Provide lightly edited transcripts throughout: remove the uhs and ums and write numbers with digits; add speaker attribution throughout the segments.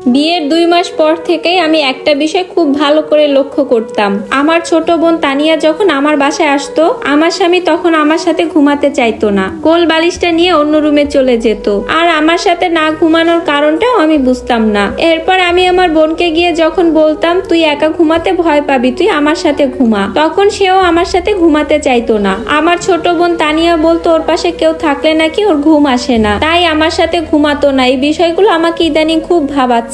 Speaker 1: বিয়ের 2 মাস পর থেকেই আমি একটা বিষয় খুব ভালো করে লক্ষ্য করতাম। আমার ছোট বোন তানিয়া যখন আমার বাসায় আসতো, আমার স্বামী তখন আমার সাথে ঘুমাতে চাইতো না, কোল বালিশটা নিয়ে অন্য রুমে চলে যেত। আর আমার সাথে না ঘুমানোর কারণটাও আমি বুঝতাম না। এরপর আমি আমার বোনকে গিয়ে যখন বলতাম তুই একা ঘুমাতে ভয় পাবি, তুই আমার সাথে ঘুমা, তখন সেও আমার সাথে ঘুমাতে চাইতো না। আমার ছোট বোন তানিয়া বলতো ওর পাশে কেউ থাকলে নাকি ওর ঘুম আসে না, তাই আমার সাথে ঘুমাতো না। এই বিষয়গুলো আমাকে ইদানিং খুব ভাবাচ্ছে।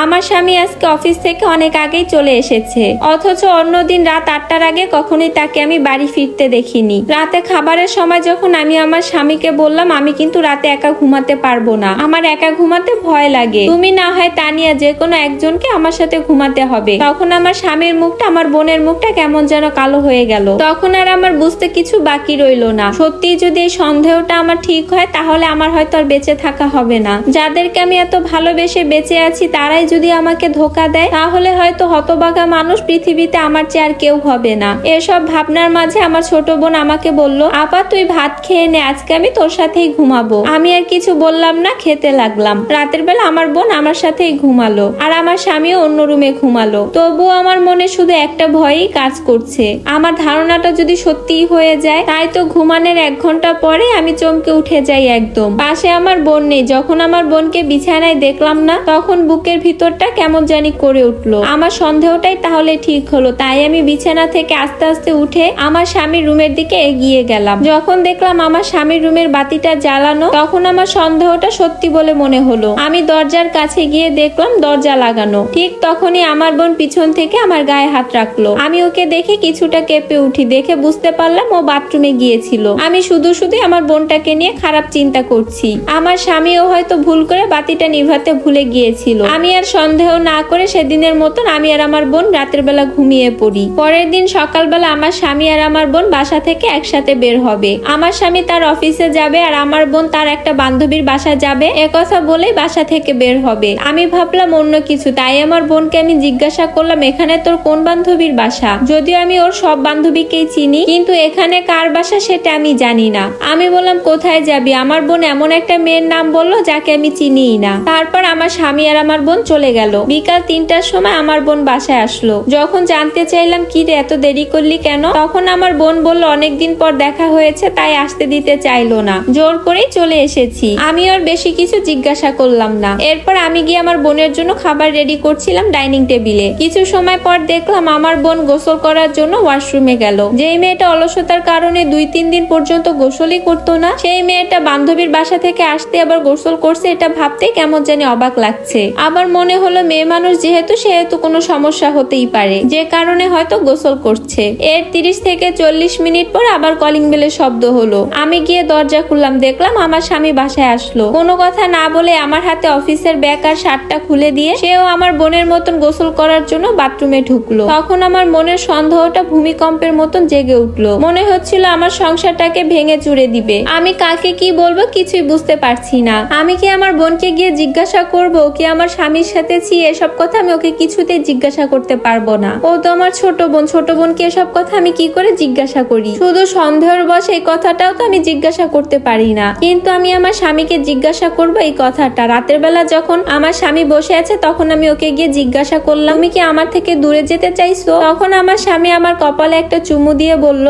Speaker 1: আমার স্বামী আজকে অফিস থেকে অনেক আগেই চলে এসেছে, অথচ অন্যদিন রাত 8টার আগে কখনোই তাকে আমি বাড়ি ফিরতে দেখিনি। রাতে খাবারের সময় যখন আমি আমার স্বামীকে বললাম আমি কিন্তু রাতে একা ঘুমাতে পারবো না, আমার একা ঘুমাতে ভয় লাগে, তুমি না হয় তানিয়া যে কোনো একজনকে আমার সাথে ঘুমাতে হবে, তখন আমার স্বামীর মুখটা, আমার বোনের মুখটা কেমন যেন কালো হয়ে গেল। তখন আর আমার বুঝতে কিছু বাকি রইল না। সত্যি যদি এই সন্দেহটা আমার ঠিক হয়, তাহলে আমার হয়তো আর বেঁচে থাকা হবে না। যাদেরকে আমি এত ভালোবেসে বেঁচে আছি তারাই যদি আমাকে ধোকা দেয়, তাহলে হয়তো হতভাগা মানুষ পৃথিবীতে আমার চেয়ে আর কেউ হবে না। এসব ভাবনার মাঝে আমার ছোট বোন আমাকে বলল, আপা তুই ভাত খেয়ে নে, আজকে আমি তোর সাথেই ঘুমাবো। আমি আর কিছু বললাম না, খেতে লাগলাম। রাতের বেলা আমার বোন আমার সাথেই ঘুমালো, আর আমার স্বামীও অন্য রুমে ঘুমালো। তবুও আমার মনে শুধু একটা ভয়ই কাজ করছে, আমার ধারণাটা যদি সত্যিই হয়ে যায়। তাই তো ঘুমানোর 1 ঘন্টা পরে আমি চমকে উঠে যাই একদম। পাশে আমার বোন নেই। যখন আমার বোনকে বিছানায় দেখলাম না, তখন বুকের ভিতরটা কেমন জানি করে উঠলো। আমার সন্দেহটাই তাহলে ঠিক হলো। তাই আমি বিছানা থেকে আস্তে আস্তে উঠে আমার স্বামীর রুমের দিকে এগিয়ে গেলাম। যখন দেখলাম আমার স্বামীর রুমের বাতিটা জ্বালানো, তখন আমার সন্দেহটা সত্যি বলে মনে হলো। আমি দরজার কাছে গিয়ে দেখলাম দরজা লাগানো। ঠিক তখনই আমার বোন পিছন থেকে আমার গায়ে হাত রাখলো। আমি ওকে দেখে কিছুটা কেঁপে উঠি, দেখে বুঝতে পারলাম ও বাথরুমে গিয়েছিল। আমি শুধু আমার বোনটাকে নিয়ে খারাপ চিন্তা করছি। আমার স্বামীও হয়তো ভুল করে বাতিটা নিভাতে ভুলে গিয়েছিল। আমি আর সন্দেহ না করে সেদিনের মতন আমি আর আমার বোন রাতের বেলা ঘুমিয়ে পড়ি। পরের দিন সকালবেলা আমার স্বামী আর আমার বোন বাসা থেকে একসাথে বের হবে। আমার স্বামী তার অফিসে যাবে আর আমার বোন তার একটা বান্ধবীর বাসা যাবে, একথা বলে বাসা থেকে বের হবে। আমি ভাবলাম অন্য কিছু, তাই আমার বোনকে আমি জিজ্ঞাসা করলাম এখানে তোর কোন বান্ধবীর বাসা। যদিও আমি ওর সব বান্ধবীকেই চিনি, কিন্তু এখানে কার বাসা সেটা আমি জানি না। আমি বললাম কোথায় যাবি? আমার বোন এমন একটা মেয়ের নাম বললো যাকে আমি চিনিই না। তারপর আমার স্বামী আর আমার বোন চলে গেল। বিকাল 3টার সময় আমার বোন বাসায় আসলো। যখন জানতে চাইলাম কি রে এত দেরি করলি কেন, তখন আমার বোন বলল অনেকদিন পর দেখা হয়েছে, তাই আসতে দিতে চাইলো না, জোর করেই চলে এসেছি। আমি আর বেশি কিছু জিজ্ঞাসা করলাম না। এরপর আমি গিয়ে আমার বোনের জন্য খাবার রেডি করছিলাম ডাইনিং টেবিলে। কিছু সময় পর দেখলাম আমার বোন গোসল করার জন্য ওয়াশরুমে গেল। যেই মেয়েটা অলসতার কারণে 2-3 দিন পর্যন্ত গোসলই করতো না, সেই মেয়েটা বান্ধবীর বাসা থেকে আসতে আবার গোসল করছে, এটা ভাবতে কেমন জানি অবাক লাগছে। আমার মনে হলো মেয়ে মানুষ সেহেতু কোনো সমস্যা হতেই পারে, যে কারণে হয়তো গোসল করছে। এর 30 থেকে 40 মিনিট পর আবার কলিং বেলের শব্দ হলো। আমি গিয়ে দরজা খুললাম, দেখলাম আমার স্বামী বাসায় আসলো। কোনো কথা না বলে আমার হাতে অফিসের ব্যাগ আর শার্টটা খুলে দিয়ে সেও আমার বোনের মতন গোসল করার জন্য বাথরুমে ঢুকলো। তখন আমার মনের সন্দেহটা ভূমিকম্পের মতন জেগে উঠলো। মনে হচ্ছিল আমার সংসারটাকে ভেঙে চুরে দিবে। আমি কাকে কি বলবো কিছুই বুঝতে পারছি না। আমি কি আমার বোনকে গিয়ে জিজ্ঞাসা করবো কি আমার স্বামীর সাথে এসব কথা? আমি ওকে কিছুতেই জিজ্ঞাসা করতে পারবো না। ও তো আমার ছোট বোনকে এসব কথা আমি কি করে জিজ্ঞাসা করি? শুধু সন্দেহের বশে এই কথাটাও তো আমি জিজ্ঞাসা করতে পারি না। কিন্তু আমি আমার স্বামীকে জিজ্ঞাসা করবো এই কথাটা। রাতের বেলা যখন আমার স্বামী বসে আছে, তখন আমি ওকে গিয়ে জিজ্ঞাসা করলাম তুমি কি আমার থেকে দূরে যেতে চাইছো? তখন আমার স্বামী আমার কপালে একটা চুমু দিয়ে বলল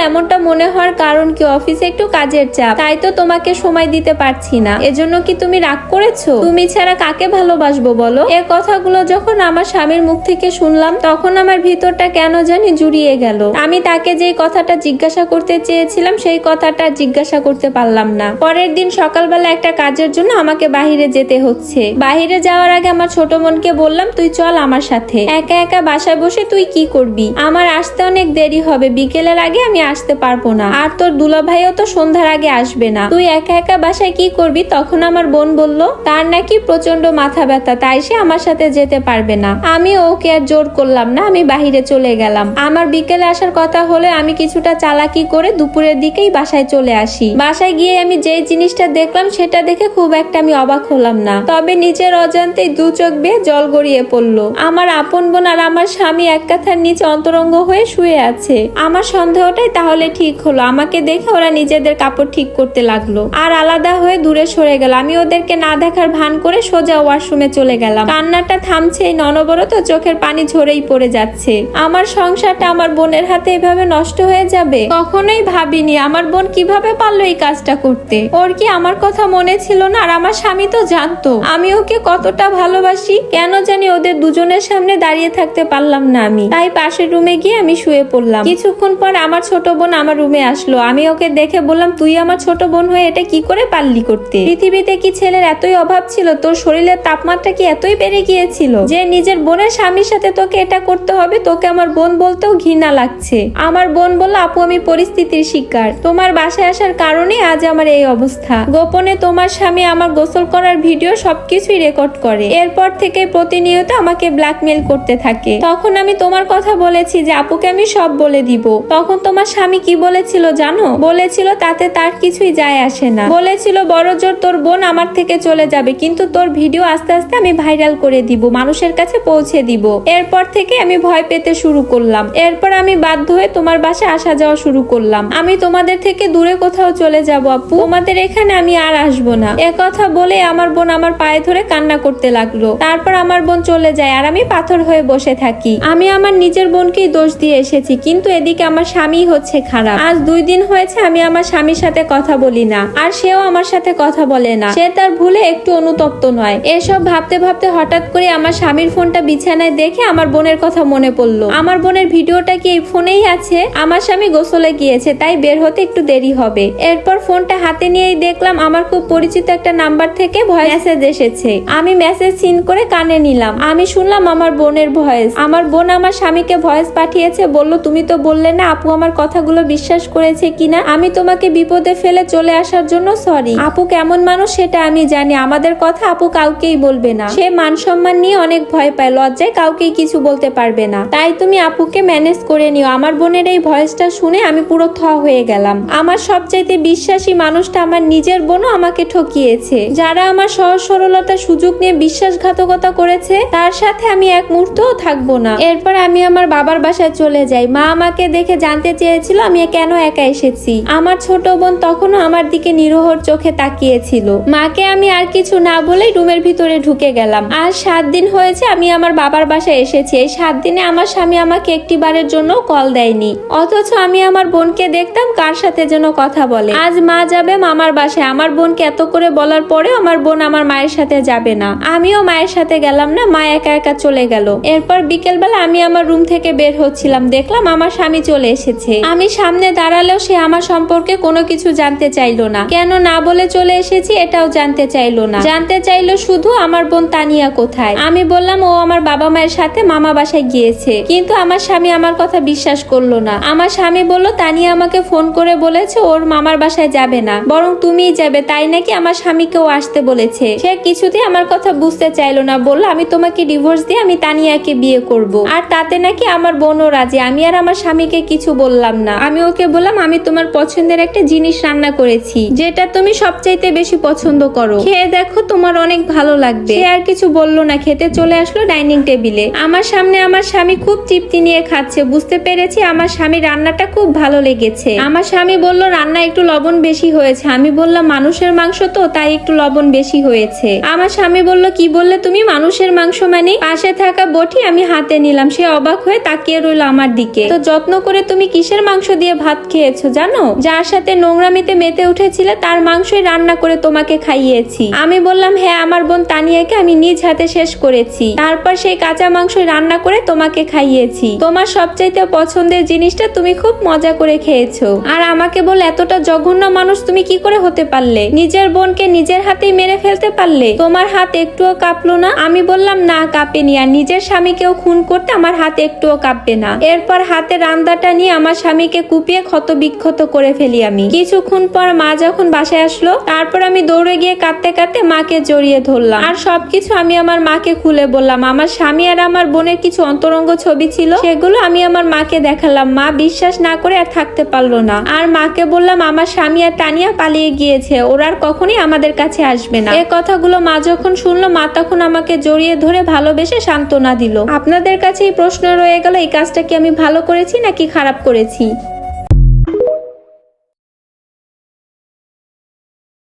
Speaker 1: এমনটা মনে হওয়ার কারণ কি? অফিসে একটু কাজের চাপ, তাই তো তোমাকে সময় দিতে পারছি না। এজন্য কি তুমি রাগ করেছো? তুমি ছাড়া কাকে ভালোবাসবো বলো? এ কথাগুলো যখন আমার স্বামীর মুখ থেকে শুনলাম, তখন আমার ভিতরটা কেন জানি জুড়িয়ে গেল। আমি তাকে যে কথাটা জিজ্ঞাসা করতে চেয়েছিলাম, সেই কথাটা জিজ্ঞাসা করতে পারলাম না। পরের দিন সকালবেলা একটা কাজের জন্য আমাকে বাহিরে যেতে হচ্ছে। বাহিরে যাওয়ার আগে আমার ছোট বোনকে বললাম তুই চল আমার সাথে। একা একা বাসায় বসে তুই কি করবি? আমার আসতে অনেক দেরি হবে, বিকেলের আগে আমি আসতে পারবো না, আর তোর দুলাভাইও তো সন্ধ্যার আগে আসবে না, তুই একা একা বাসায় কি করবি? তখন আমার বোন বলল তার নাকি প্রচন্ড মাথা ব্যথা, তাই সে আমার সাথে যেতে পারবে না। আমি ওকে আর জোর করলাম না, আমি বাহিরে চলে গেলাম। আমার বিকেলে আসার কথা হলে আমি কিছুটা চালাকি করে দুপুরের দিকেই বাসায় চলে আসি। বাসায় গিয়ে আমি যে জিনিসটা দেখলাম সেটা দেখে খুব একটা আমি অবাক হলাম না, তবে নিজের অজান্তেই 2 চোখ বেয়ে জল গড়িয়ে পড়লো। আমার আপন বোন আর আমার স্বামী এক কাঁথার নিচে অন্তরঙ্গ হয়ে শুয়ে আছে। আমার সন্দেহটাই তাহলে ঠিক হলো। আমাকে দেখে ওরা নিজেদের কাপড় ঠিক করতে লাগলো আর আলাদা হয়ে দূরে সরে গেল। আমি ওদেরকে না দেখার ভান করে সোজা ওয়াশরুমে চলে গেলাম। কান্নাটা থামছে, অনবরত চোখের পানি ঝরেই পড়ে যাচ্ছে। আমার সংসারটা আমার বোনের হাতে এভাবে নষ্ট হয়ে যাবে কখনোই ভাবিনি। আমার বোন কিভাবে পারলো এই কাজটা করতে? ওর কি আমার কথা মনে ছিল না? আর আমার স্বামী তো জানতো আমি ওকে কতটা ভালোবাসি। কেন জানি ওদের দুজনের সামনে দাঁড়িয়ে থাকতে পারলাম না আমি, তাই পাশের রুমে গিয়ে আমি শুয়ে পড়লাম। কিছুক্ষণ পর আমার ছোট বোন আমার রুমে আসলো। আমি ওকে দেখে বললাম, তুই আমার ছোট বোন হয়ে এটা কি করে পারলি করতে? পৃথিবীতে কি ছেলের এতই অভাব ছিল? তোর শরীরের তাপমাত্রা কি এতই বেড়ে গিয়েছিল যে নিজের বোনের স্বামীর সাথে তোকে এটা করতে হবে? তোকে আমার বোন বলতেও ঘৃণা লাগছে। আমার বোন বলল, আপু আমি পরিস্থিতির শিকার, তোমার বাসায় আসার কারণে আজ আমার এই অবস্থা। গোপনে তোমার স্বামী আমার গোসল করার ভিডিও সবকিছুই রেকর্ড করে। এরপর থেকে প্রতিনিয়ত আমাকে ব্ল্যাকমেল করতে থাকে। তখন আমি তোমার কথা বলেছি যে আপুকে আমি সব বলে দিব। তখন তোমার স্বামী কি বলেছিল জানো? বলেছিল তাতে তার কিছুই যায় আসে না। বলেছিল বড় জোর তোর বোন আমার থেকে চলে যাবে, কিন্তু তোর ভিডিও আস্তে আস্তে আমি ভাইরাল করে দিব, মানুষের কাছে পৌঁছে দিব। এরপর থেকে আমি ভয় পেতে শুরু করলাম। এরপর আমি বাধ্য হয়ে তোমার বাসায় আসা যাওয়া শুরু করলাম। আমি তোমাদের থেকে দূরে কোথাও চলে যাব আপু, তোমাদের এখানে আমি আর আসবো না। কথা বলে আমার বোন আমার পায়ে ধরে কান্না করতে লাগলো। তারপর আমার বোন চলে যায় আর আমি পাথর হয়ে বসে থাকি। আমি আমার নিজের বোনকেই দোষ দিয়ে এসেছি, কিন্তু এদিকে আমার স্বামী হচ্ছে খারাপ। আজ 2 দিন হয়েছে আমি আমার স্বামীর সাথে কথা বলি না, আর সেও আমার সাথে কথা বলে না। সে তার ভুলে একটু অনুতপ্ত নয়। এসব ভাবতে ভাবতে হঠাৎ করে আমার স্বামীর ফোনটা বিছানায় দেখে আমার বোনের কথা মনে পড়লো। আমার বোনের ভিডিওটা কি এই ফোনেই আছে? আমার স্বামী গোসলে গিয়েছে, তাই বের হতে একটু দেরি হবে। এরপর ফোনটা হাতে নিয়েই দেখলাম আমার খুব পরিচিত একটা নাম্বার থেকে ভয়েস মেসেজ এসেছে। আমি মেসেজ সিন করে কানে নিলাম। আমি শুনলাম আমার বোনের ভয়েস। আমার বোন আমার স্বামীকে ভয়েস পাঠিয়েছে, বলল তুমি তো বললে না আপু আমার কথাগুলো বিশ্বাস করেছে কিনা। আমি তোমাকে বিপদে ফেলে চলে আসার জন্য সরি। আপু কেমন মানুষ সেটা আমি জানি, আমাদের কথা আপু কাউকেই বলবে না। সে মান সম্মান নিয়ে অনেক ভয় পায়, লজ্জায় কাউকেই কিছু বলতে পারবে না, তাই তুমি আপুকে ম্যানেজ করে নিও। আমার বোনের এই ভয়েসটা শুনে আমি পুরো থ হয়ে গেলাম। আমার সবচাইতে বিশ্বাসী মানুষটা আমার নিজের বোনও আমাকে ঠকিয়েছে। যারা আমার সহজ সরলতার সুযোগ নিয়ে বিশ্বাসঘাতকতা করেছে তার সাথে আমি এক মুহূর্তও থাকবো না। এরপর আমি আমার বাবার বাসায় চলে যাই। মা আমাকে দেখে জানতে চেয়েছিল আমি কেন একা এসেছি। আমার ছোট বোন তখনও আমার দিকে নিরহর চোখে তাকিয়েছিল। মাকে আমি আর কিছু না বলেই রুমের ভিতরে ঢুকে গেলাম। আজ 7 দিন হয়েছে আমি আমার বাবার বাসায় এসেছি। এই 7 দিনে আমার স্বামী আমাকে একটিবারের জন্য কল দেয়নি, অথচ আমি আমার বোনকে দেখতাম কার সাথে যেন কথা বলে। আজ মা যাবে মামার বাসায়। আমার বোনকে এত করে বলার পরেও আমার বোন আমার মায়ের সাথে যাবে না। আমিও মায়ের সাথে গেলাম না, মা একা একা চলে গেল। এরপর বিকেলবেলা আমি আমার রুম থেকে বের হচ্ছিলাম, দেখলাম আমার স্বামী চলে এসেছে। আমি সামনে দাঁড়ালেও সে আমার সম্পর্কে কোনো কিছু জানতে চাইলো না। কেন না বলে চলে এসেছি এটাও জানতে চাইলো না। জানতে চাইলো শুধু আমার বোন তানিয়া কোথায়। আমি বললাম ও আমার বাবা মায়ের সাথে মামা বাসায় গিয়েছে, কিন্তু আমার স্বামী আমার কথা বিশ্বাস করলো না। আমার স্বামী বলল তানিয়া আমাকে ফোন করে বলেছে ওর মামার বাসায় যাবে না, বরং তুমিই যাবে, তাই নাকি আমার স্বামীকেও আসতে বলেছে। সে কিছুতেই আমার কথা বুঝতে চাইলো না, বলল আমি তোমাকে ডিভোর্স দিয়ে আমি তানিয়াকে বিয়ে করব, আর তাতে নাকি আমার বোনও রাজি। আমি আর আমার স্বামীকে কিছু বললাম না। আমি ওকে বললাম আমি তোমার পছন্দের একটা জিনিস রান্না করেছি, যেটা তুমি সবচাইতে বেশি পছন্দ করো, খেয়ে দেখো তোমার অনেক ভালো লাগবে। সে আর কিছু বললো না, খেতে চলে আসলো ডাইনিং টেবিলে। আমার সামনে আমার স্বামী খুব তৃপ্তি নিয়ে খাচ্ছে। বুঝতে পেরেছি আমার স্বামী রান্নাটা খুব ভালো লেগেছে। আমার স্বামী বলল রান্না একটু লবণ বেশি হয়েছে। আমি বললাম মানুষের মাংস তো, তাই একটু লবণ বেশি হয়েছে। আমার স্বামী বলল কি বললে তুমি, মানুষের মাংস মানে? পাশে থাকা বটি আমি হাতে নিলাম। সে অবাক হয়ে তাকিয়ে রইল আমার দিকে। তো যত্ন করে তুমি কিসের মাংস দিয়ে ভাত খেয়েছো জানো? যার সাথে নোংরামিতে মেতে উঠেছিলে তার মাংসই রান্না করে তোমাকে খাইয়েছি। আমি বললাম হ্যাঁ, আমার বোন তানিয়াকে আমি নিজ হাতে শেষ করেছি, তারপর সেই কাঁচা মাংসই রান্না করে তোমাকে খাইয়েছি। তোমার সবচাইতে পছন্দের জিনিসটা তুমি খুব মজা করে খেয়েছো, আর আমাকে বল এতটা জঘন্য মানুষ তুমি কি করে হতে পারলে? নিজের বোনকে নিজের হাতেই মেরে ফেলতে পারলে? তোমার হাত একটুও কাঁপলো না? আমি বললাম না কাঁপেনি, আর নিজের স্বামীকেও খুন করতে আমার হাত একটুও কাঁপবে না। এরপর হাতে রান্দাটা নিয়ে আমার স্বামীকে কুপিয়ে ক্ষত বিক্ষত করে ফেলি আমি। কিছুক্ষণ পর মা যখন বাসায় আসলো, তারপর আমি দৌড়ে গিয়ে কাঁদতে কাঁদতে মাকে জড়িয়ে ধরলাম, আর সবকিছু আমি আমার মাকে খুলে বললাম। আমার স্বামী আর আমার বোনের কিছু অন্তরঙ্গ ছবি ছিল, সেগুলো আমি আমার মাকে দেখালাম। মা বিশ্বাস না করে আর থাকতে পারলো না, আর মাকে বললাম আমার স্বামী আর তানিয়া পালিয়ে গিয়েছে, ওরা আর কখনই আমাদের কাছে আসবে না। এই কথাগুলো মা যখন শুনলো, মা তখন আমাকে জড়িয়ে ধরে ভালোবেসে সান্ত্বনা দিল। আপনাদের কাছে এই প্রশ্ন রয়ে গেল, এই কাজটা কি আমি ভালো করেছি নাকি খারাপ করেছি?